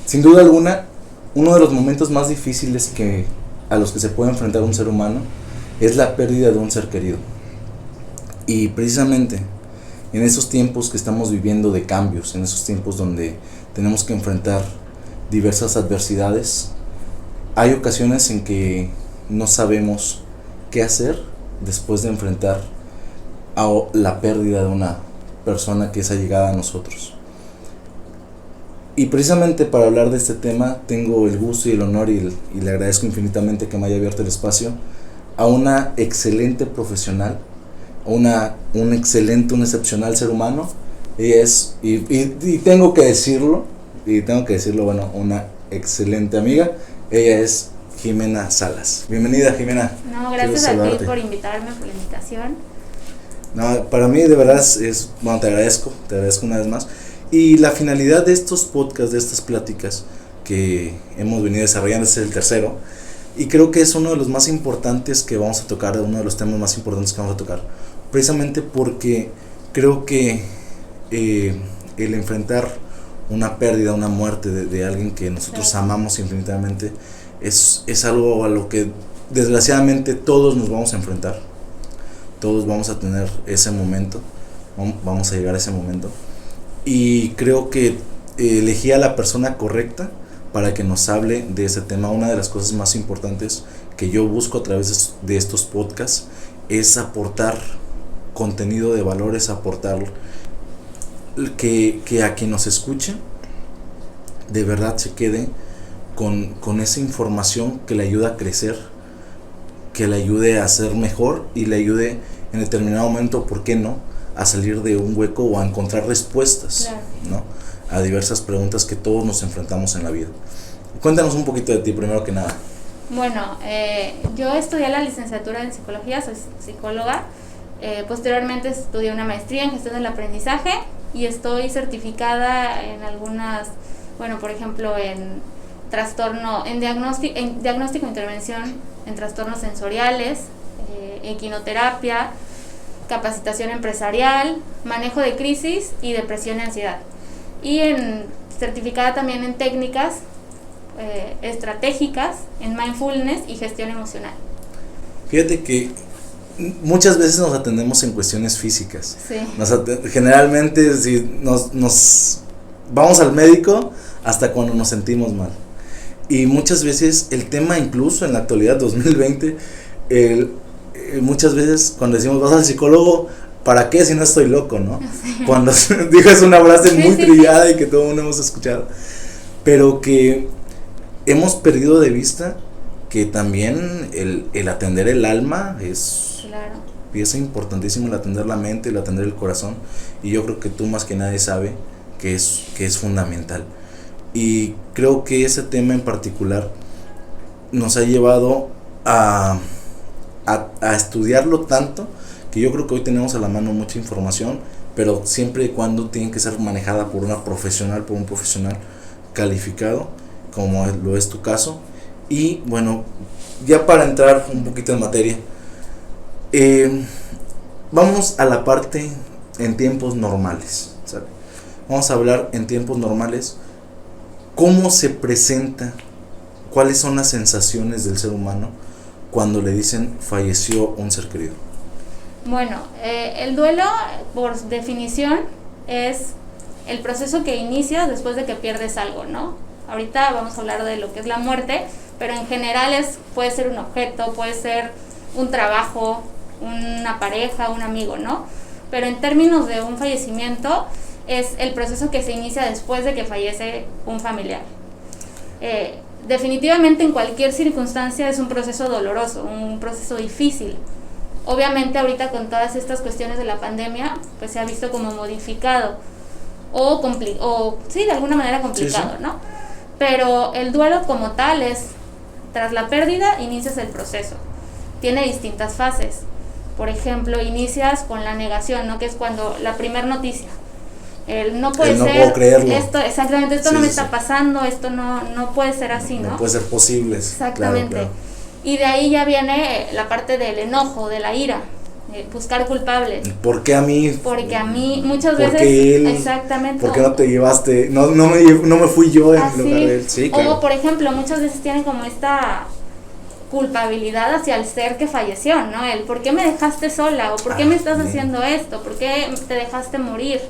Sin duda alguna, uno de los momentos más difíciles a los que se puede enfrentar un ser humano es la pérdida de un ser querido. Y precisamente en esos tiempos que estamos viviendo de cambios, en esos tiempos donde tenemos que enfrentar diversas adversidades, hay ocasiones en que no sabemos qué hacer después de enfrentar a la pérdida de una persona que es allegada a nosotros. Y precisamente para hablar de este tema tengo el gusto y el honor y le agradezco infinitamente que me haya abierto el espacio a una excelente profesional, un excepcional ser humano. Ella es, y tengo que decirlo, bueno, una excelente amiga. Ella es Jimena Salas. Bienvenida, Jimena. No, gracias a ti por invitarme, por la invitación. No, para mí de verdad bueno, te agradezco una vez más. Y la finalidad de estos podcasts, de estas pláticas que hemos venido desarrollando, este es el tercero, y creo que es uno de los más importantes que vamos a tocar, uno de los temas más importantes que vamos a tocar, precisamente porque creo que el enfrentar una pérdida, una muerte de alguien que nosotros amamos infinitamente es algo a lo que desgraciadamente todos nos vamos a enfrentar. Todos vamos a tener ese momento, vamos a llegar a ese momento, y creo que elegí a la persona correcta para que nos hable de ese tema. Una de las cosas más importantes que yo busco a través de estos podcasts es aportar contenido de valores, aportar que a quien nos escuche de verdad se quede con esa información que le ayuda a crecer, que le ayude a ser mejor y le ayude en determinado momento, ¿por qué no?, a salir de un hueco o a encontrar respuestas, claro, ¿no?, a diversas preguntas que todos nos enfrentamos en la vida. Cuéntanos un poquito de ti, primero que nada. Bueno, yo estudié la licenciatura en psicología, soy psicóloga. Posteriormente estudié una maestría en gestión del aprendizaje y estoy certificada en algunas, bueno, por ejemplo, en diagnóstico e intervención en trastornos sensoriales, equinoterapia, capacitación empresarial, manejo de crisis y depresión y ansiedad. Y certificada también en técnicas estratégicas, en mindfulness y gestión emocional. Fíjate que muchas veces nos atendemos en cuestiones físicas. Sí. Generalmente si nos vamos al médico hasta cuando nos sentimos mal. Y muchas veces el tema, incluso en la actualidad 2020, muchas veces cuando decimos vas al psicólogo, ¿para qué si no estoy loco, no? Sí. Cuando dices una frase muy trillada y que todo el mundo hemos escuchado, pero que hemos perdido de vista que también el atender el alma es pieza importantísima, el atender la mente, el atender el corazón, y yo creo que tú más que nadie sabe que es fundamental. Y creo que ese tema en particular nos ha llevado a estudiarlo tanto que yo creo que hoy tenemos a la mano mucha información, pero siempre y cuando tiene que ser manejada por un profesional calificado, como lo es tu caso. Y bueno, ya para entrar un poquito en materia, vamos a la parte en tiempos normales, ¿sabe? Vamos a hablar en tiempos normales. ¿Cómo se presenta? ¿Cuáles son las sensaciones del ser humano cuando le dicen falleció un ser querido? Bueno, el duelo, por definición, es el proceso que inicia después de que pierdes algo, ¿no? Ahorita vamos a hablar de lo que es la muerte, pero en general puede ser un objeto, puede ser un trabajo, una pareja, un amigo, ¿no? Pero en términos de un fallecimiento, es el proceso que se inicia después de que fallece un familiar. Definitivamente en cualquier circunstancia es un proceso doloroso, un proceso difícil. Obviamente ahorita con todas estas cuestiones de la pandemia, pues se ha visto como modificado o sí, de alguna manera complicado, sí. ¿No? Pero el duelo como tal es, tras la pérdida inicias el proceso. Tiene distintas fases. Por ejemplo, inicias con la negación, ¿no? Que es cuando la primera noticia. No puede ser, puedo creerlo. Esto no me está pasando, esto no puede ser así, ¿no? No puede ser posible. Exactamente. Claro. Y de ahí ya viene la parte del enojo, de la ira. buscar culpables. ¿Por qué a mí? Porque a mí muchas ¿Por veces, qué él? exactamente. ¿Por qué no te llevaste? No me fui yo en así, lugar de él. Sí, claro. O por ejemplo, muchas veces tienen como esta culpabilidad hacia el ser que falleció, ¿no? El ¿por qué me dejaste sola? O ¿por qué me estás haciendo esto? ¿Por qué te dejaste morir?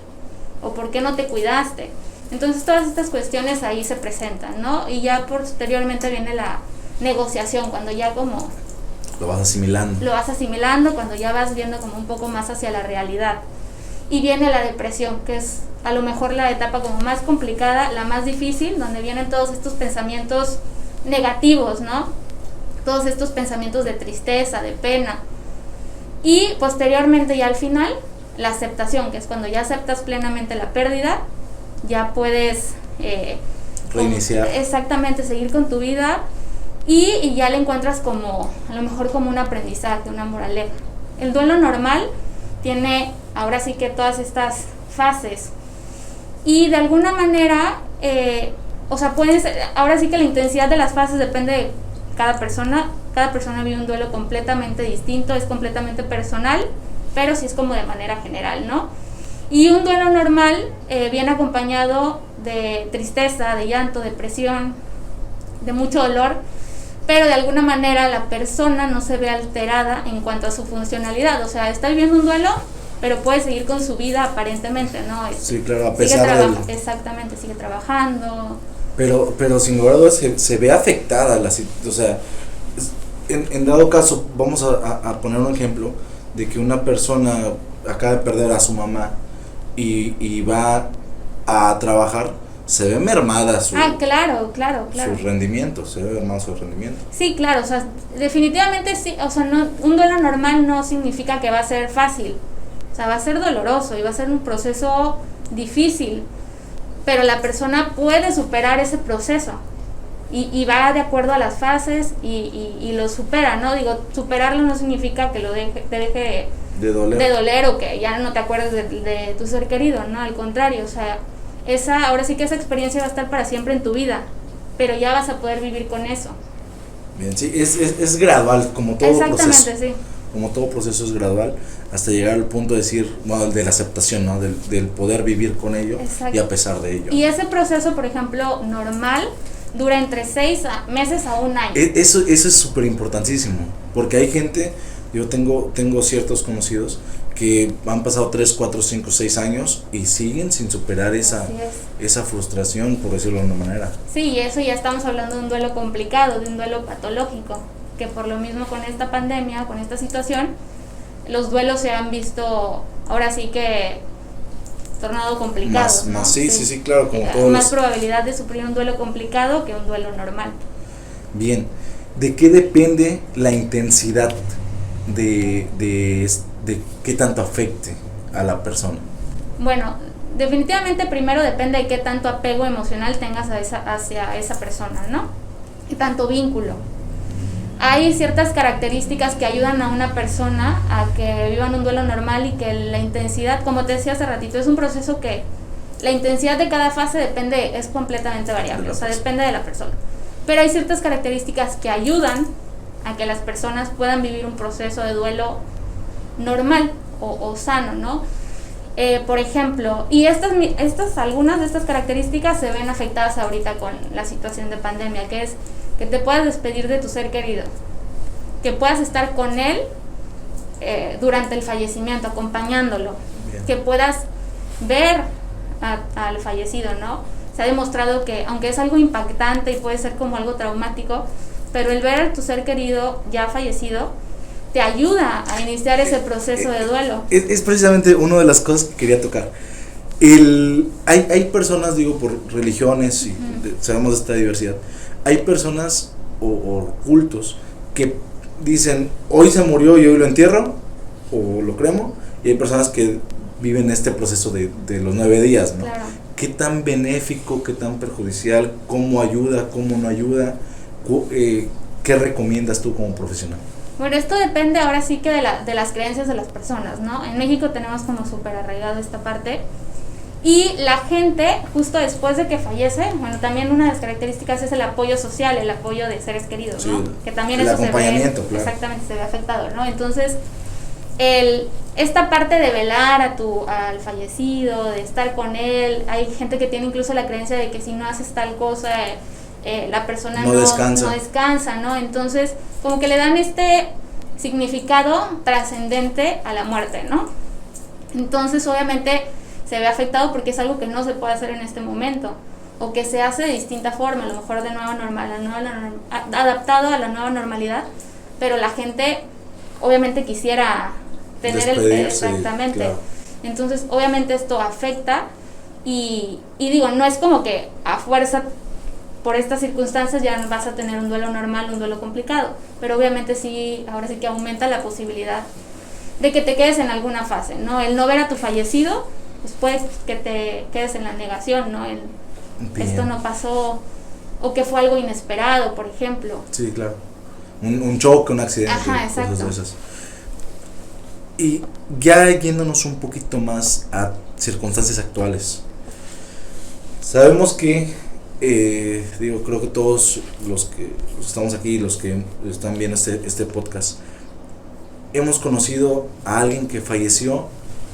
¿O por qué no te cuidaste? Entonces todas estas cuestiones ahí se presentan, ¿no? Y ya posteriormente viene la negociación, cuando ya como lo vas asimilando, cuando ya vas viendo como un poco más hacia la realidad. Y viene la depresión, que es a lo mejor la etapa como más complicada, la más difícil, donde vienen todos estos pensamientos negativos, ¿no? Todos estos pensamientos de tristeza, de pena. Y posteriormente ya al final, la aceptación, que es cuando ya aceptas plenamente la pérdida, ya puedes reiniciar. Exactamente, seguir con tu vida y ya le encuentras como, a lo mejor como un aprendizaje, una moraleja. El duelo normal tiene ahora sí que todas estas fases y de alguna manera, ahora sí que la intensidad de las fases depende de cada persona vive un duelo completamente distinto, es completamente personal, pero sí es como de manera general, ¿no? Y un duelo normal viene acompañado de tristeza, de llanto, depresión, de mucho dolor, pero de alguna manera la persona no se ve alterada en cuanto a su funcionalidad, o sea, está viviendo un duelo, pero puede seguir con su vida aparentemente, ¿no? Sí, claro, a pesar de... Exactamente, sigue trabajando. Pero sin lugar a dudas se ve afectada la situación, o sea, en dado caso, vamos a poner un ejemplo de que una persona acaba de perder a su mamá y va a trabajar, se ve mermada su rendimiento, Sí, claro, o sea, definitivamente sí, o sea, no, un duelo normal no significa que va a ser fácil, o sea, va a ser doloroso y va a ser un proceso difícil, pero la persona puede superar ese proceso y va de acuerdo a las fases y lo supera, ¿no? Digo, superarlo no significa que te deje de doler o que ya no te acuerdes de tu ser querido, ¿no? Al contrario, o sea, ahora sí que esa experiencia va a estar para siempre en tu vida, pero ya vas a poder vivir con eso. Bien, sí, es gradual, como todo proceso. Exactamente, sí. Como todo proceso es gradual, hasta llegar al punto de decir, bueno, de la aceptación, ¿no? Del poder vivir con ello. Exacto. Y a pesar de ello. Y ese proceso, por ejemplo, normal, dura entre 6 meses a un año. Eso es súper importantísimo, porque hay gente, yo tengo ciertos conocidos que han pasado 3, 4, 5, 6 años y siguen sin superar esa frustración, por decirlo de una manera. Sí, y eso ya estamos hablando de un duelo complicado, de un duelo patológico, que por lo mismo con esta pandemia, con esta situación, los duelos se han visto ahora sí que tornado complicados, ¿no? Sí, claro, como todos. Más probabilidad de sufrir un duelo complicado que un duelo normal. Bien, ¿de qué depende la intensidad de qué tanto afecte a la persona? Bueno, definitivamente primero depende de qué tanto apego emocional tengas hacia esa persona, ¿no? Qué tanto vínculo. Hay ciertas características que ayudan a una persona a que vivan un duelo normal y que la intensidad, como te decía hace ratito, es un proceso que la intensidad de cada fase es completamente variable, o sea, depende de la persona. Pero hay ciertas características que ayudan a que las personas puedan vivir un proceso de duelo normal o sano, ¿no? Por ejemplo, y algunas de estas características se ven afectadas ahorita con la situación de pandemia, que es que te puedas despedir de tu ser querido, que puedas estar con él durante el fallecimiento, acompañándolo. Bien. Que puedas ver al fallecido, ¿no? Se ha demostrado que, aunque es algo impactante y puede ser como algo traumático, pero el ver a tu ser querido ya fallecido te ayuda a iniciar ese proceso de duelo. Es precisamente una de las cosas que quería tocar. Hay personas, digo, por religiones y sabemos de esta diversidad, hay personas o cultos que dicen, hoy se murió y hoy lo entierro o lo cremo, y hay personas que viven este proceso de los 9 días, ¿no? Claro. ¿Qué tan benéfico, qué tan perjudicial, cómo ayuda, cómo no ayuda? ¿Qué recomiendas tú como profesional? Bueno, esto depende ahora sí que de las creencias de las personas, ¿no? En México tenemos como súper arraigado esta parte. Y la gente, justo después de que fallece, bueno, también una de las características es el apoyo social, el apoyo de seres queridos, ¿no? Sí, que también el eso acompañamiento, se ve, claro. exactamente, se ve afectado, ¿no? Entonces, esta parte de velar al fallecido, de estar con él, hay gente que tiene incluso la creencia de que si no haces tal cosa, la persona no descansa, ¿no? Entonces, como que le dan este significado trascendente a la muerte, ¿no? Entonces, obviamente, se ve afectado porque es algo que no se puede hacer en este momento, o que se hace de distinta forma, a lo mejor de nueva normal, adaptado a la nueva normalidad, pero la gente obviamente quisiera tener exactamente, claro. Entonces obviamente esto afecta y digo, no es como que a fuerza por estas circunstancias ya vas a tener un duelo normal, un duelo complicado, pero obviamente sí, ahora sí que aumenta la posibilidad de que te quedes en alguna fase, ¿no? El no ver a tu fallecido, pues puede que te quedes en la negación, ¿no? Esto no pasó, o que fue algo inesperado, por ejemplo. Sí, claro. Un choque, un accidente. Ajá, exacto. Cosas de esas. Y ya yéndonos un poquito más a circunstancias actuales. Sabemos que, creo que todos los que estamos aquí, los que están viendo este podcast, hemos conocido a alguien que falleció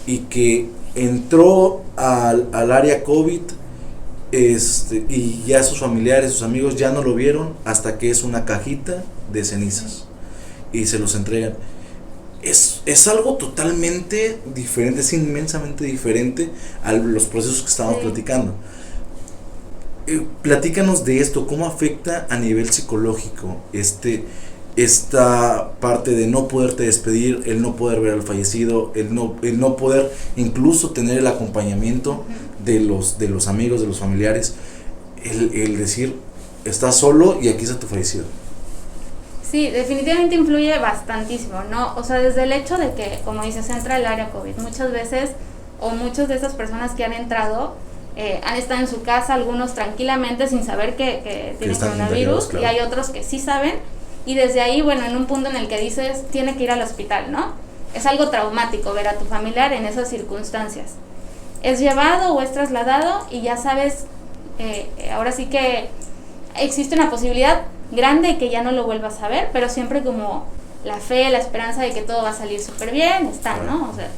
y que entró al área COVID, y ya sus familiares, sus amigos ya no lo vieron hasta que es una cajita de cenizas y se los entregan. Es algo totalmente diferente, es inmensamente diferente a los procesos que estábamos platicando. Platícanos de esto, ¿cómo afecta a nivel psicológico esta parte de no poderte despedir, el no poder ver al fallecido, el no poder incluso tener el acompañamiento de los amigos, de los familiares, el decir, estás solo y aquí está tu fallecido? Sí, definitivamente influye bastantísimo, ¿no? O sea, desde el hecho de que, como dices, entra el área COVID, muchas veces, o muchas de esas personas que han entrado, han estado en su casa, algunos tranquilamente sin saber que tienen coronavirus, claro. Y hay otros que sí saben, y desde ahí, bueno, en un punto en el que dices, tiene que ir al hospital, ¿no? Es algo traumático ver a tu familiar en esas circunstancias. Es llevado o es trasladado y ya sabes, ahora sí que existe una posibilidad grande que ya no lo vuelvas a ver, pero siempre como la fe, la esperanza de que todo va a salir súper bien, está, ¿no? O sea,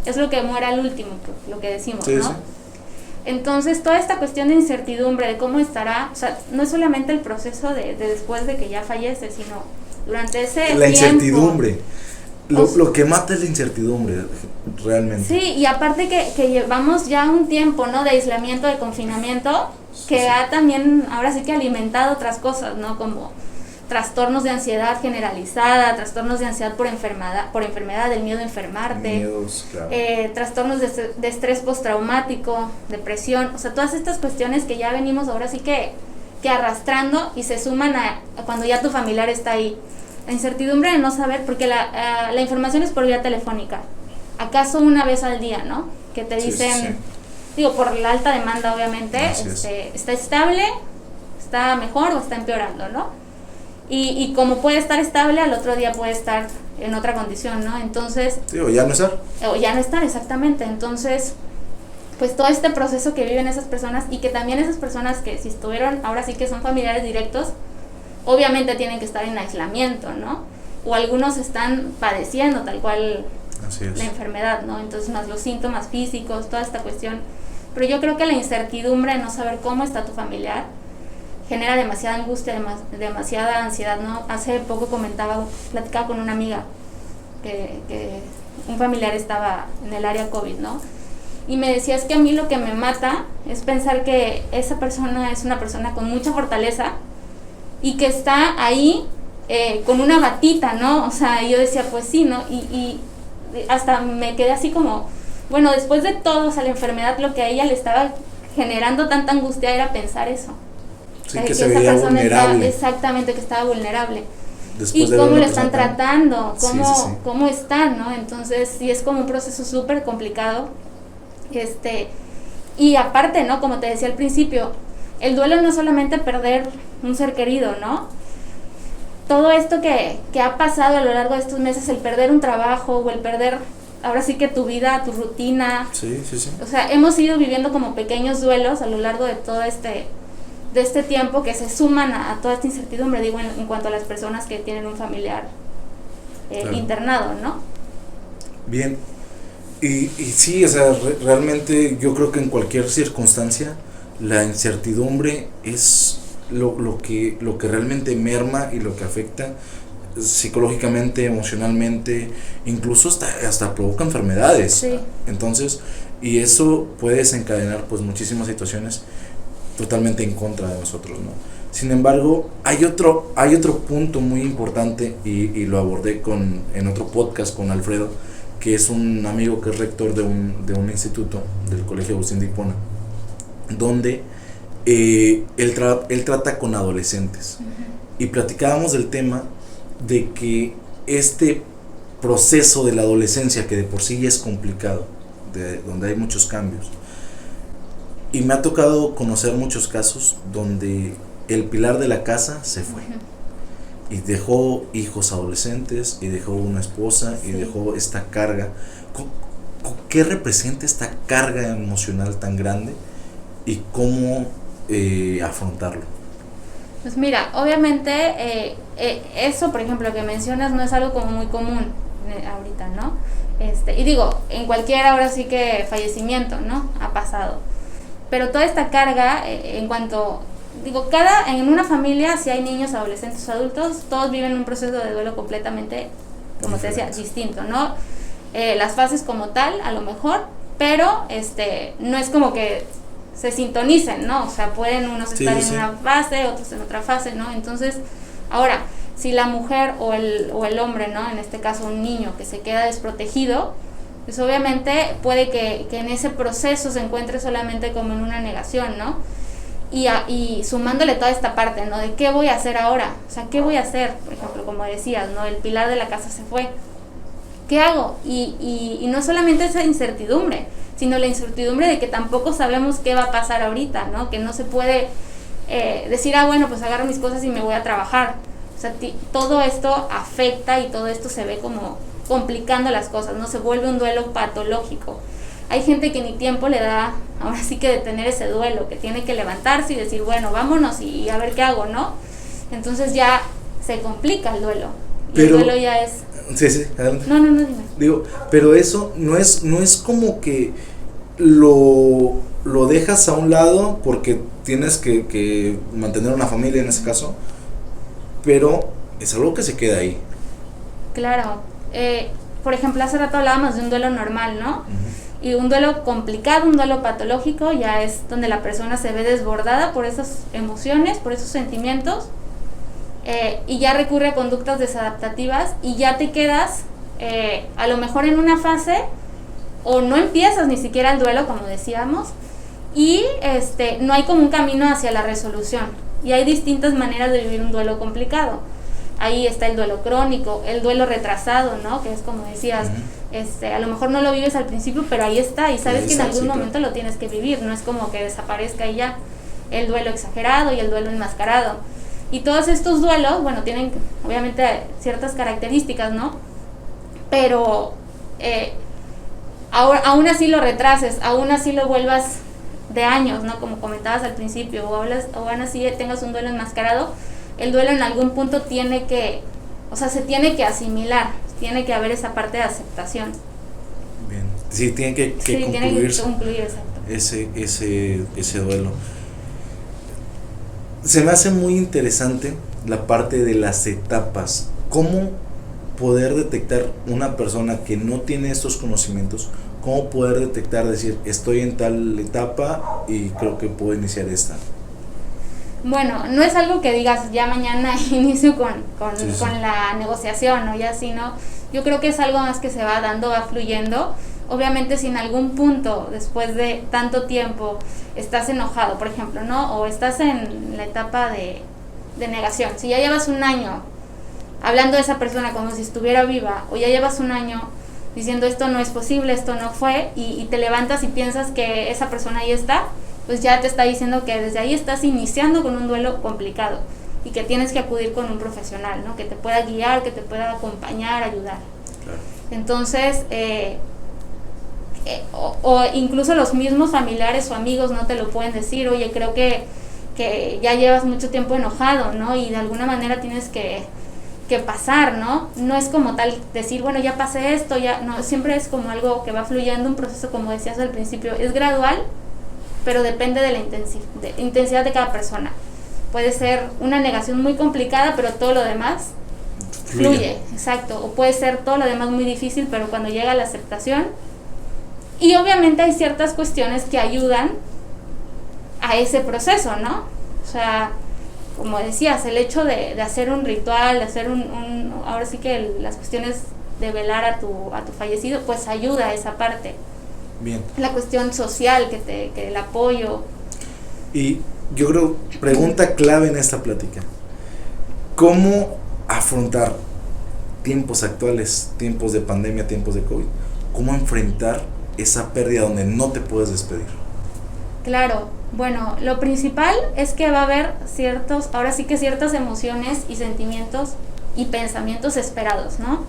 es lo que muere al último, lo que decimos, sí, ¿no? Sí. Entonces, toda esta cuestión de incertidumbre de cómo estará, o sea, no es solamente el proceso de después de que ya fallece, sino durante ese tiempo. La incertidumbre. Lo que mata es la incertidumbre, realmente. Sí, y aparte que llevamos ya un tiempo, ¿no? De aislamiento, de confinamiento, que ha también, ahora sí que alimentado otras cosas, ¿no? Como trastornos de ansiedad generalizada, trastornos de ansiedad por enfermedad, el miedo a enfermarte, miedos, claro. Trastornos de estrés postraumático, depresión, o sea, todas estas cuestiones que ya venimos ahora sí que arrastrando y se suman a cuando ya tu familiar está ahí. La incertidumbre de no saber, porque la información es por vía telefónica, acaso una vez al día, ¿no? Que te dicen, sí. Digo, por la alta demanda obviamente, está estable, está mejor o está empeorando, ¿no? Y como puede estar estable, al otro día puede estar en otra condición, ¿no? Entonces... Sí, o ya no estar. O ya no estar, exactamente. Entonces, pues todo este proceso que viven esas personas, y que también esas personas que si estuvieron, ahora sí que son familiares directos, obviamente tienen que estar en aislamiento, ¿no? O algunos están padeciendo tal cual la enfermedad, ¿no? Entonces, más los síntomas físicos, toda esta cuestión. Pero yo creo que la incertidumbre de no saber cómo está tu familiar genera demasiada angustia, demasiada ansiedad, ¿no? Hace poco platicaba con una amiga que un familiar estaba en el área COVID, ¿no? Y me decía, es que a mí lo que me mata es pensar que esa persona es una persona con mucha fortaleza y que está ahí con una batita, ¿no? O sea, yo decía, pues sí, ¿no? Y hasta me quedé así como, bueno, después de todo, o sea, la enfermedad, lo que a ella le estaba generando tanta angustia era pensar eso. Sí, que se veía vulnerable. Exactamente, que estaba vulnerable. Después y cómo lo están tratando, cómo están, ¿no? Entonces, sí es como un proceso súper complicado. Y aparte, ¿no? Como te decía al principio, el duelo no es solamente perder un ser querido, ¿no? Todo esto que ha pasado a lo largo de estos meses, el perder un trabajo o el perder, ahora sí que tu vida, tu rutina. Sí. O sea, hemos ido viviendo como pequeños duelos a lo largo de todo este tiempo que se suman a toda esta incertidumbre, digo, en cuanto a las personas que tienen un familiar claro. Internado, ¿no? Bien, y sí, o sea, realmente yo creo que en cualquier circunstancia la incertidumbre es lo que realmente merma y lo que afecta psicológicamente, emocionalmente, incluso hasta provoca enfermedades. Sí. Entonces, y eso puede desencadenar pues muchísimas situaciones totalmente en contra de nosotros, ¿no? Sin embargo, hay otro punto muy importante y lo abordé en otro podcast con Alfredo, que es un amigo que es rector de un instituto del Colegio Agustín de Hipona, donde él trata con adolescentes. Y platicábamos del tema de que este proceso de la adolescencia, que de por sí ya es complicado, donde hay muchos cambios, y me ha tocado conocer muchos casos donde el pilar de la casa se fue y dejó hijos adolescentes y dejó una esposa y dejó esta carga. ¿Qué representa esta carga emocional tan grande y cómo afrontarlo? Pues mira, obviamente eso, por ejemplo, que mencionas no es algo como muy común ahorita, ¿no? Y digo, en cualquier ahora sí que fallecimiento, ¿no? Ha pasado. Pero toda esta carga, en cuanto, digo, en una familia, si hay niños, adolescentes, adultos, todos viven un proceso de duelo completamente, como te decía, distinto, ¿no? Las fases como tal, a lo mejor, pero no es como que se sintonicen, ¿no? O sea, pueden unos estar en una fase, otros en otra fase, ¿no? Entonces, ahora, si la mujer o el hombre, ¿no? En este caso un niño que se queda desprotegido, pues obviamente puede que en ese proceso se encuentre solamente como en una negación, ¿no? Y sumándole toda esta parte, ¿no? De qué voy a hacer ahora, o sea, qué voy a hacer, por ejemplo, como decías, ¿no? El pilar de la casa se fue, ¿qué hago? Y no solamente esa incertidumbre, sino la incertidumbre de que tampoco sabemos qué va a pasar ahorita, ¿no? Que no se puede decir, bueno, pues agarro mis cosas y me voy a trabajar. O sea, todo esto afecta y todo esto se ve como complicando las cosas, ¿no? Se vuelve un duelo patológico. Hay gente que ni tiempo le da, ahora sí que de tener ese duelo, que tiene que levantarse y decir, bueno, vámonos y a ver qué hago, ¿no? Entonces ya se complica el duelo. Y el duelo ya es... Sí, adelante. No, dime. Digo, pero eso no es como que lo dejas a un lado porque tienes que mantener una familia en ese caso, pero es algo que se queda ahí. Claro. Por ejemplo, hace rato hablábamos de un duelo normal, ¿no? Y un duelo complicado, un duelo patológico, ya es donde la persona se ve desbordada por esas emociones, por esos sentimientos, y ya recurre a conductas desadaptativas y ya te quedas a lo mejor en una fase o no empiezas ni siquiera el duelo, como decíamos, y no hay como un camino hacia la resolución. Y hay distintas maneras de vivir un duelo complicado. Ahí está el duelo crónico, el duelo retrasado, ¿no? Que es como decías, a lo mejor no lo vives al principio, pero ahí está y sabes que en algún momento lo tienes que vivir, no es como que desaparezca y ya. El duelo exagerado y el duelo enmascarado. Y todos estos duelos, bueno, tienen obviamente ciertas características, ¿no? Pero aún así lo retrases, aún así lo vuelvas de años, ¿no? Como comentabas al principio, o aún así tengas un duelo enmascarado, el duelo en algún punto se tiene que asimilar, tiene que haber esa parte de aceptación. Bien, sí, tiene que concluir, exacto. Ese duelo. Se me hace muy interesante la parte de las etapas. ¿Cómo poder detectar una persona que no tiene estos conocimientos? ¿Cómo poder detectar, decir, estoy en tal etapa y creo que puedo iniciar esta? Bueno, no es algo que digas ya mañana inicio con la negociación o ya así, ¿no? Yo creo que es algo más que se va dando, va fluyendo. Obviamente si en algún punto, después de tanto tiempo, estás enojado, por ejemplo, ¿no? O estás en la etapa de negación. Si ya llevas un año hablando de esa persona como si estuviera viva, o ya llevas un año diciendo esto no es posible, esto no fue, y te levantas y piensas que esa persona ahí está, pues ya te está diciendo que desde ahí estás iniciando con un duelo complicado y que tienes que acudir con un profesional, ¿no? Que te pueda guiar, que te pueda acompañar, ayudar. Claro. Entonces, o incluso los mismos familiares o amigos no te lo pueden decir, oye, creo que ya llevas mucho tiempo enojado, ¿no? Y de alguna manera tienes que que pasar, ¿no? No es como tal decir, bueno, ya pasé esto, ya no, siempre es como algo que va fluyendo, un proceso, como decías al principio, es gradual, pero depende de la intensidad de cada persona. Puede ser una negación muy complicada, pero todo lo demás fluye, exacto, o puede ser todo lo demás muy difícil, pero cuando llega la aceptación, y obviamente hay ciertas cuestiones que ayudan a ese proceso, ¿no? O sea, como decías, el hecho de hacer un ritual, de hacer ahora sí que las cuestiones de velar a tu fallecido, pues ayuda a esa parte. Bien. La cuestión social, que el apoyo. Y yo creo, pregunta clave en esta plática, ¿cómo afrontar tiempos actuales, tiempos de pandemia, tiempos de COVID? ¿Cómo enfrentar esa pérdida donde no te puedes despedir? Claro, bueno, lo principal es que va a haber ciertas emociones y sentimientos y pensamientos esperados, ¿no?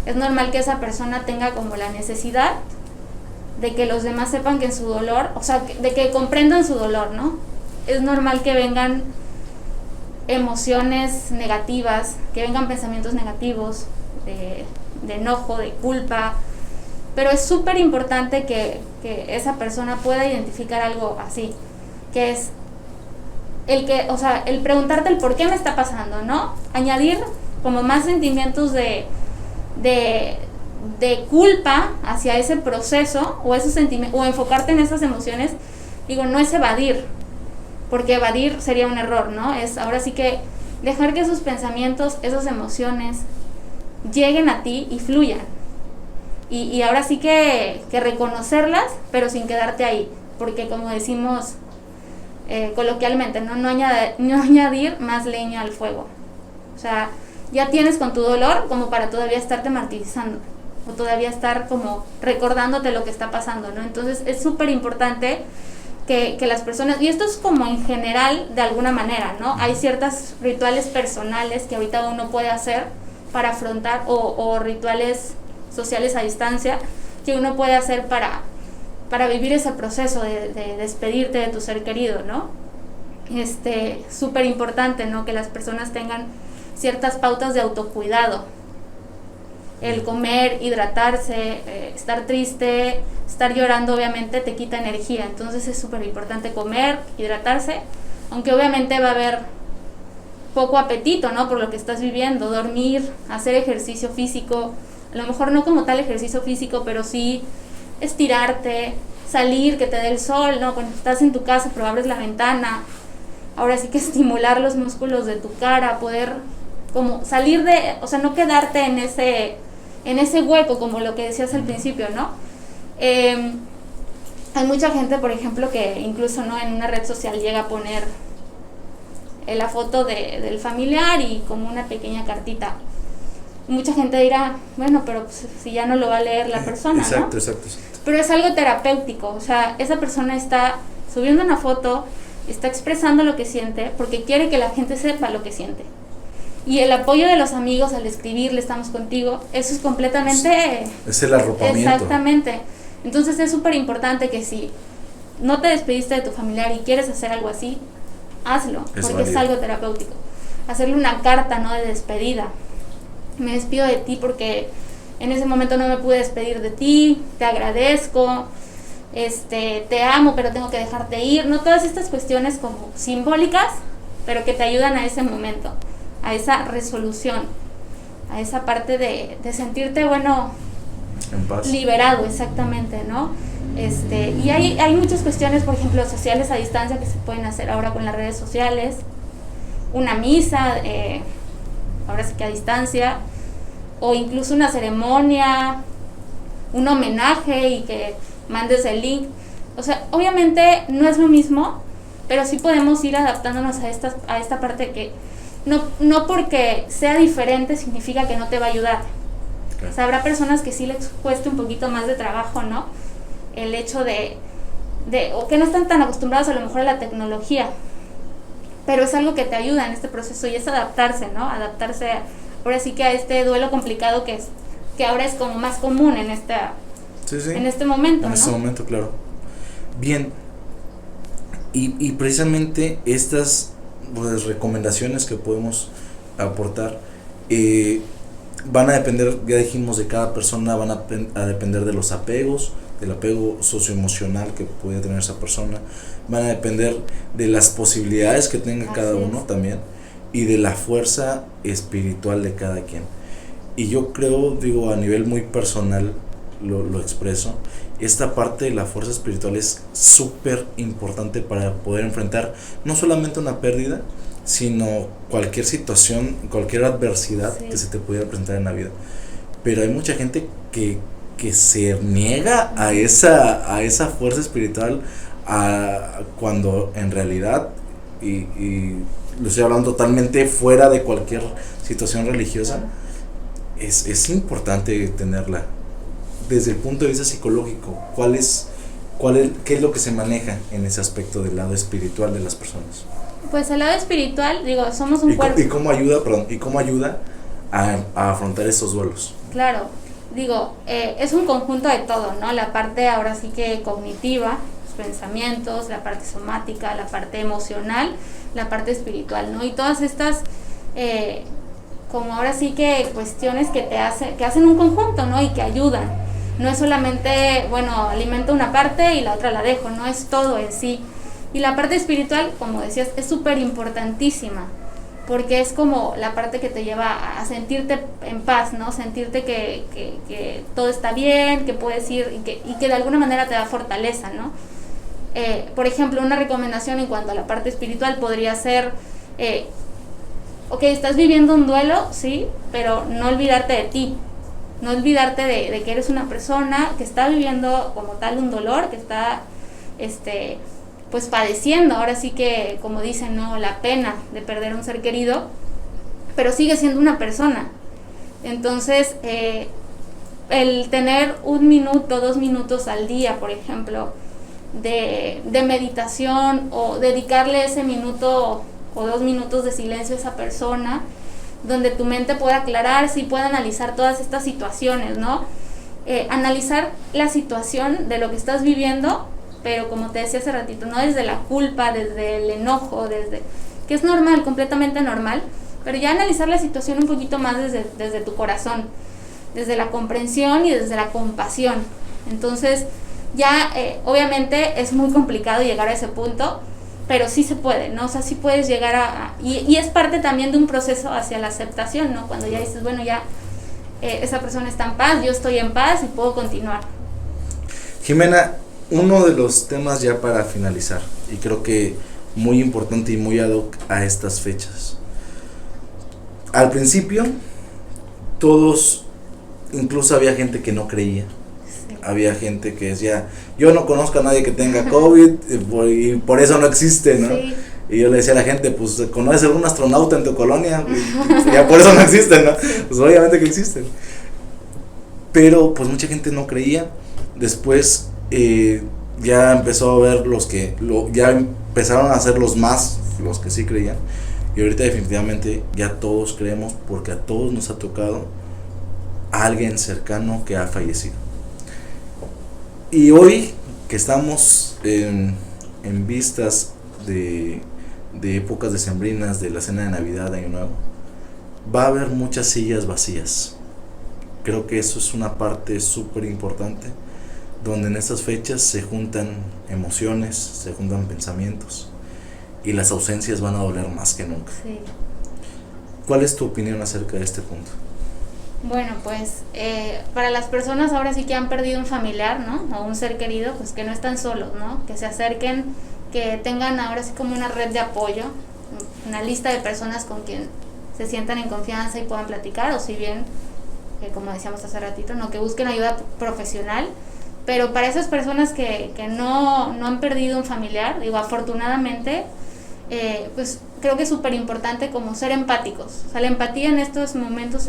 Es normal que esa persona tenga como la necesidad de que los demás sepan que en su dolor, o sea, de que comprendan su dolor, ¿no? Es normal que vengan emociones negativas, que vengan pensamientos negativos, de enojo, de culpa, pero es súper importante que esa persona pueda identificar algo así, que es el preguntarte el por qué me está pasando, ¿no? Añadir como más sentimientos de culpa hacia ese proceso o esos sentimientos, o enfocarte en esas emociones. Digo, no es evadir, porque evadir sería un error, ¿no? Es ahora sí que dejar que esos pensamientos, esas emociones lleguen a ti y fluyan. Y ahora sí que reconocerlas, pero sin quedarte ahí, porque como decimos coloquialmente, no añadir más leña al fuego. O sea, ya tienes con tu dolor como para todavía estarte martirizando, o todavía estar como recordándote lo que está pasando, ¿no? Entonces es súper importante que las personas, y esto es como en general de alguna manera, ¿no? Hay ciertos rituales personales que ahorita uno puede hacer para afrontar, o rituales sociales a distancia que uno puede hacer para vivir ese proceso de despedirte de tu ser querido, ¿no? Súper importante, ¿no? Que las personas tengan ciertas pautas de autocuidado. El comer, hidratarse, estar triste, estar llorando obviamente te quita energía, entonces es súper importante comer, hidratarse, aunque obviamente va a haber poco apetito, ¿no? Por lo que estás viviendo, dormir, hacer ejercicio físico, a lo mejor no como tal ejercicio físico, pero sí estirarte, salir, que te dé el sol, ¿no? Cuando estás en tu casa, pero abres la ventana, ahora sí que estimular los músculos de tu cara, poder como salir o sea, no quedarte en ese hueco, como lo que decías al principio, ¿no? Hay mucha gente, por ejemplo, que incluso, ¿no?, en una red social llega a poner la foto del familiar y como una pequeña cartita. Mucha gente dirá, bueno, pero pues, si ya no lo va a leer la persona, exacto, ¿no? Exacto. Pero es algo terapéutico, o sea, esa persona está subiendo una foto, está expresando lo que siente, porque quiere que la gente sepa lo que siente. Y el apoyo de los amigos al escribirle estamos contigo, eso es completamente... Es el arropamiento. Exactamente. Entonces es súper importante que si no te despediste de tu familiar y quieres hacer algo así, hazlo, porque es algo terapéutico. Hacerle una carta, ¿no?, de despedida. Me despido de ti porque en ese momento no me pude despedir de ti, te agradezco, te amo, pero tengo que dejarte ir, ¿no? Todas estas cuestiones como simbólicas, pero que te ayudan a ese momento, a esa resolución, a esa parte de sentirte, bueno, en paz, liberado, exactamente, ¿no? Y hay muchas cuestiones, por ejemplo, sociales a distancia que se pueden hacer ahora con las redes sociales, una misa, ahora sí que a distancia, o incluso una ceremonia, un homenaje y que mandes el link. O sea, obviamente no es lo mismo, pero sí podemos ir adaptándonos a esta parte que no porque sea diferente significa que no te va a ayudar. Okay. O sea, habrá personas que sí les cueste un poquito más de trabajo, ¿no? El hecho o que no están tan acostumbrados a lo mejor a la tecnología, pero es algo que te ayuda en este proceso y es adaptarse, ¿no? Adaptarse ahora sí que a este duelo complicado que ahora es como más común en este momento, en este momento, claro. Bien, y precisamente estas, pues, recomendaciones que podemos aportar, van a depender, ya dijimos, de cada persona, van a depender de los apegos, del apego socioemocional que puede tener esa persona, van a depender de las posibilidades que tenga cada uno también, y de la fuerza espiritual de cada quien. Y yo creo, digo, a nivel muy personal lo expreso, esta parte de la fuerza espiritual es súper importante para poder enfrentar no solamente una pérdida, sino cualquier situación, cualquier adversidad que se te pudiera presentar en la vida. Pero hay mucha gente que se niega a esa fuerza espiritual, cuando en realidad, y lo estoy hablando totalmente fuera de cualquier situación religiosa, es importante tenerla. Desde el punto de vista psicológico, ¿qué es lo que se maneja en ese aspecto del lado espiritual de las personas? Pues el lado espiritual, digo, somos un cuerpo. ¿Y cómo ayuda a afrontar esos duelos? Claro, digo, es un conjunto de todo, ¿no? La parte ahora sí que cognitiva, los pensamientos, la parte somática, la parte emocional, la parte espiritual, ¿no? Y todas estas, como ahora sí que cuestiones que hacen un conjunto, ¿no? Y que ayudan. No es solamente, bueno, alimento una parte y la otra la dejo, no es todo en sí. Y la parte espiritual, como decías, es súper importantísima, porque es como la parte que te lleva a sentirte en paz, ¿no? Sentirte que todo está bien, que puedes ir y que de alguna manera te da fortaleza, ¿no? Por ejemplo, una recomendación en cuanto a la parte espiritual podría ser, ok, estás viviendo un duelo, sí, pero no olvidarte de ti, no olvidarte de que eres una persona que está viviendo como tal un dolor, que está, pues padeciendo, ahora sí que, como dicen, ¿no? La pena de perder a un ser querido, pero sigue siendo una persona. Entonces, el tener 1 minuto, 2 minutos al día, por ejemplo, de meditación, o dedicarle ese minuto o 2 minutos de silencio a esa persona, donde tu mente pueda aclararse y pueda analizar todas estas situaciones, ¿no? Analizar la situación de lo que estás viviendo, pero como te decía hace ratito, no desde la culpa, desde el enojo, que es normal, completamente normal, pero ya analizar la situación un poquito más desde tu corazón, desde la comprensión y desde la compasión. Entonces, ya obviamente es muy complicado llegar a ese punto, pero sí se puede, ¿no? O sea, sí puedes llegar y es parte también de un proceso hacia la aceptación, ¿no? Cuando ya dices, bueno, ya esa persona está en paz, yo estoy en paz y puedo continuar. Jimena, uno de los temas ya para finalizar, y creo que muy importante y muy ad hoc a estas fechas. Al principio, todos, incluso había gente que no creía. Había gente que decía, yo no conozco a nadie que tenga COVID y por eso no existe, ¿no? Sí. Y yo le decía a la gente, pues, ¿conoces algún astronauta en tu colonia? Y ya por eso no existen, ¿no? Pues obviamente que existen. Pero pues mucha gente no creía. Después ya empezó a ver ya empezaron a ser los que sí creían. Y ahorita definitivamente ya todos creemos, porque a todos nos ha tocado a alguien cercano que ha fallecido. Y hoy que estamos en vistas de épocas decembrinas, de la cena de Navidad, de Año Nuevo, va a haber muchas sillas vacías. Creo que eso es una parte súper importante, donde en estas fechas se juntan emociones, se juntan pensamientos, y las ausencias van a doler más que nunca. Sí. ¿Cuál es tu opinión acerca de este punto? Bueno, pues para las personas ahora sí que han perdido un familiar, ¿no? O un ser querido, pues que no están solos, ¿no? Que se acerquen, que tengan ahora sí como una red de apoyo, una lista de personas con quien se sientan en confianza y puedan platicar, o si bien, como decíamos hace ratito, ¿no? Que busquen ayuda profesional. Pero para esas personas que no han perdido un familiar, digo, afortunadamente, pues creo que es súper importante como ser empáticos. O sea, la empatía en estos momentos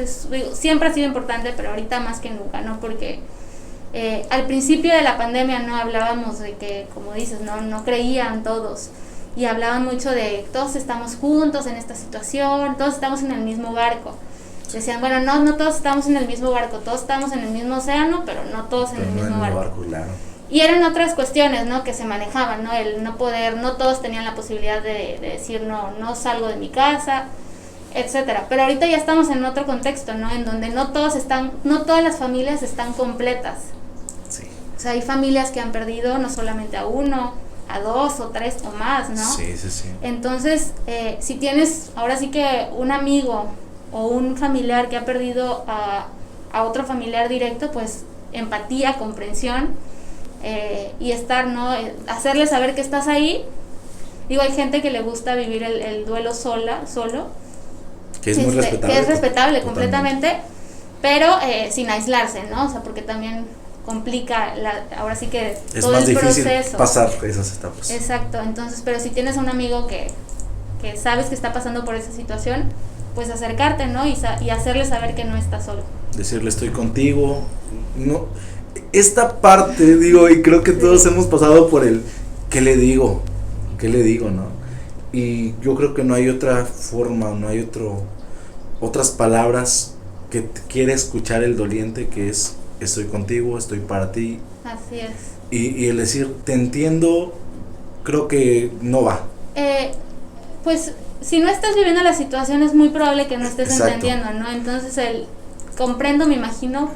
siempre ha sido importante, pero ahorita más que nunca, ¿no? Porque al principio de la pandemia no hablábamos de que, como dices, no creían todos, y hablaban mucho de todos estamos juntos en esta situación, todos estamos en el mismo barco. Decían, bueno, no todos estamos en el mismo barco, todos estamos en el mismo océano, pero no todos en el mismo barco. Claro. Y eran otras cuestiones, ¿no? Que se manejaban, ¿no? El no poder, no todos tenían la posibilidad de decir, no salgo de mi casa. etcétera. Pero ahorita ya estamos en otro contexto, ¿no? En donde no todas las familias están completas. Sí. O sea, hay familias que han perdido no solamente a uno, a dos o tres o más, ¿no? Sí. Entonces, si tienes ahora sí que un amigo o un familiar que ha perdido a otro familiar directo, pues empatía, comprensión, y estar, ¿no? Hacerle saber que estás ahí. Digo, hay gente que le gusta vivir el duelo solo. Que es muy respetable. Que es respetable completamente, pero sin aislarse, ¿no? O sea, porque también complica ahora sí que es todo más el difícil proceso. Pasar esas etapas. Exacto, entonces, pero si tienes un amigo que sabes que está pasando por esa situación, pues acercarte, ¿no? Y hacerle saber que no está solo. Decirle estoy contigo. No, esta parte, digo, y creo que todos hemos pasado por el ¿qué le digo? ¿No? Y yo creo que no hay otra forma, no hay otras palabras que quiere escuchar el doliente, que es estoy contigo, estoy para ti. Así es. Y el decir te entiendo, creo que no va. Pues si no estás viviendo la situación es muy probable que no estés Exacto. entendiendo, ¿no? Entonces comprendo, me imagino,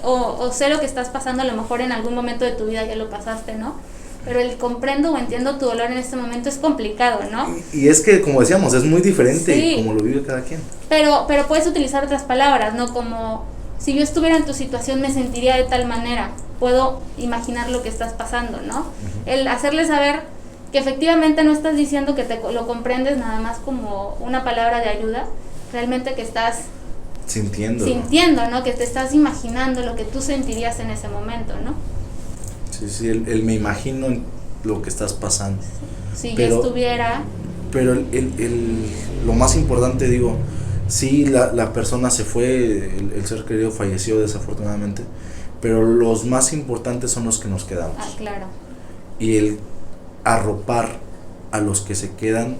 o sé lo que estás pasando, a lo mejor en algún momento de tu vida ya lo pasaste, ¿no? Pero el comprendo o entiendo tu dolor en este momento es complicado, ¿no? Y es que, como decíamos, es muy diferente, sí, como lo vive cada quien. Pero puedes utilizar otras palabras, ¿no? Como si yo estuviera en tu situación me sentiría de tal manera, puedo imaginar lo que estás pasando, ¿no? Uh-huh. El hacerle saber que efectivamente no estás diciendo que lo comprendes nada más como una palabra de ayuda, realmente que estás sintiendo, ¿no? Que te estás imaginando lo que tú sentirías en ese momento, ¿no? Sí, el me imagino lo que estás pasando. Si yo estuviera... Pero lo más importante, digo, sí, la persona se fue, el ser querido falleció desafortunadamente, pero los más importantes son los que nos quedamos. Ah, claro. Y el arropar a los que se quedan,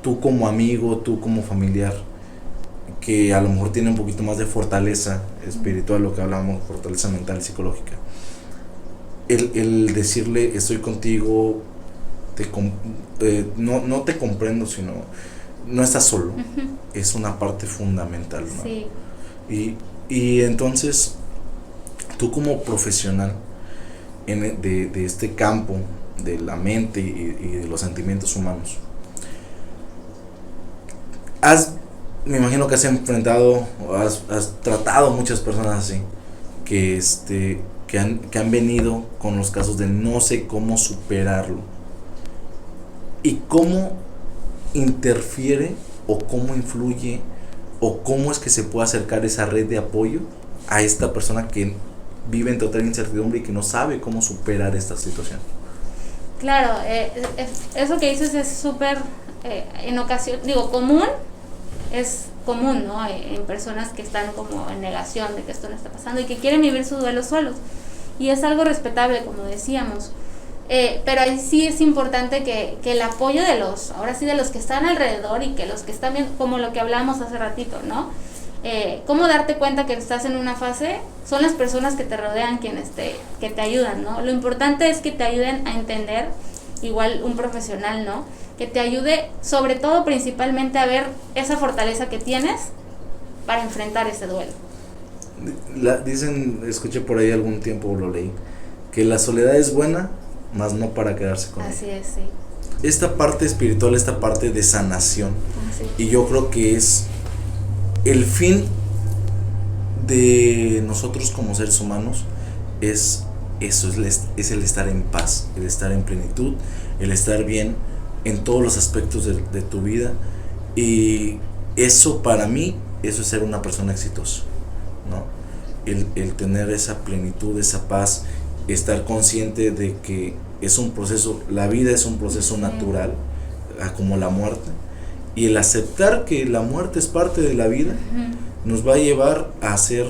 tú como amigo, tú como familiar, que a lo mejor tiene un poquito más de fortaleza espiritual, lo que hablamos, fortaleza mental y psicológica. El decirle estoy contigo, no te comprendo, sino no estás solo. Uh-huh. Es una parte fundamental, ¿no? Sí. Y entonces tú como profesional de este campo de la mente y de los sentimientos humanos, me imagino que has enfrentado, has tratado muchas personas así, que han venido con los casos de no sé cómo superarlo y cómo interfiere o cómo influye o cómo es que se puede acercar esa red de apoyo a esta persona que vive en total incertidumbre y que no sabe cómo superar esta situación. Claro, eso que dices es súper, en ocasión, común, es común, ¿no? En personas que están como en negación de que esto no está pasando y que quieren vivir su duelo solos. Y es algo respetable, como decíamos. Pero ahí sí es importante que el apoyo de los que están alrededor y que los que están bien, como lo que hablamos hace ratito, ¿no? Cómo darte cuenta que estás en una fase, son las personas que te rodean quienes que te ayudan, ¿no? Lo importante es que te ayuden a entender, igual un profesional, ¿no? Que te ayude, sobre todo, principalmente, a ver esa fortaleza que tienes para enfrentar ese duelo. Dicen, escuché por ahí algún tiempo, lo leí, que la soledad es buena, mas no para quedarse con ella. Así es, sí. Esta parte espiritual, esta parte de sanación, y yo creo que es el fin de nosotros como seres humanos, es eso, es el estar en paz, el estar en plenitud, el estar bien en todos los aspectos de tu vida. Y eso, para mí, eso es ser una persona exitosa, ¿no? El tener esa plenitud, esa paz, estar consciente de que es un proceso, la vida es un proceso natural, como la muerte, y el aceptar que la muerte es parte de la vida, nos va a llevar a ser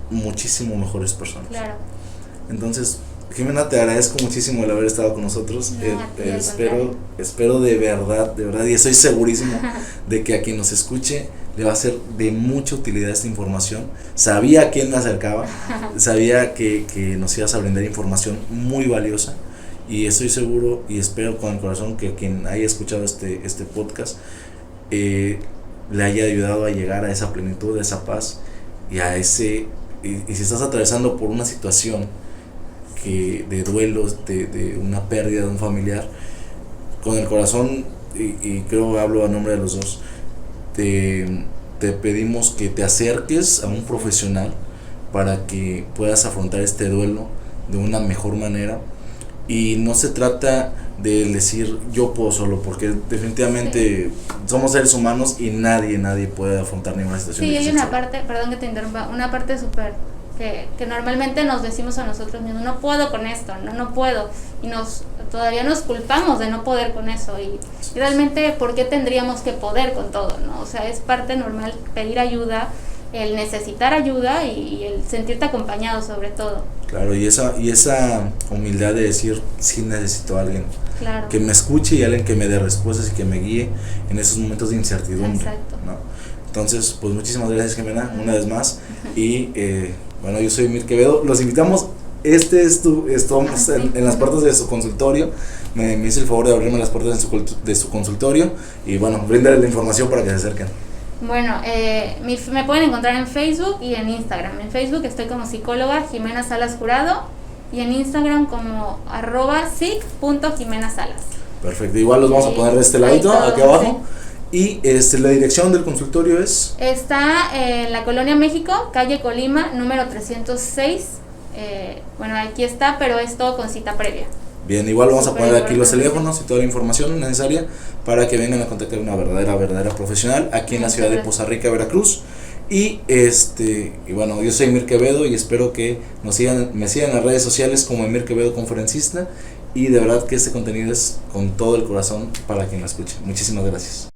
muchísimo mejores personas. Claro. Entonces, Jimena, te agradezco muchísimo el haber estado con nosotros. Espero de verdad, y estoy segurísimo de que a quien nos escuche le va a ser de mucha utilidad esta información. Sabía a quién me acercaba, sabía que nos ibas a brindar información muy valiosa, y estoy seguro y espero con el corazón que quien haya escuchado este podcast le haya ayudado a llegar a esa plenitud, a esa paz y a ese, y si estás atravesando por una situación de duelos, de una pérdida de un familiar, con el corazón, y creo que hablo a nombre de los dos, te pedimos que te acerques a un profesional para que puedas afrontar este duelo de una mejor manera. Y no se trata de decir yo puedo solo, porque definitivamente somos seres humanos y nadie puede afrontar ninguna situación. Sí, hay una parte, perdón que te interrumpa, una parte súper que normalmente nos decimos a nosotros mismos, no puedo con esto, no puedo, y todavía nos culpamos de no poder con eso, y realmente ¿por qué tendríamos que poder con todo, no? O sea, es parte normal pedir ayuda, el necesitar ayuda y el sentirte acompañado sobre todo. Claro, y esa humildad de decir sí necesito a alguien, claro, que me escuche y alguien que me dé respuestas y que me guíe en esos momentos de incertidumbre. Exacto. ¿No? Entonces, pues muchísimas gracias, Jimena, una vez más. Y bueno, yo soy Emir Quevedo. Los invitamos. Estamos en las puertas de su consultorio. Me hizo el favor de abrirme las puertas de su consultorio. Y bueno, brindarle la información para que se acerquen. Bueno, me pueden encontrar en Facebook y en Instagram. En Facebook estoy como psicóloga Jimena Salas Jurado y en Instagram como @sic.jimenasalas. Perfecto, igual los vamos a poner de este ladito, aquí abajo. Sí. Y la dirección del consultorio es... Está en la Colonia México, calle Colima, número 306. Bueno, aquí está, pero es todo con cita previa. Bien, igual vamos a poner aquí los teléfonos y toda la información necesaria para que vengan a contactar una verdadera profesional aquí en la ciudad de Poza Rica, Veracruz. Y bueno, yo soy Emir Quevedo y espero que me sigan en las redes sociales como Emir Quevedo Conferencista, y de verdad que este contenido es con todo el corazón para quien lo escuche. Muchísimas gracias.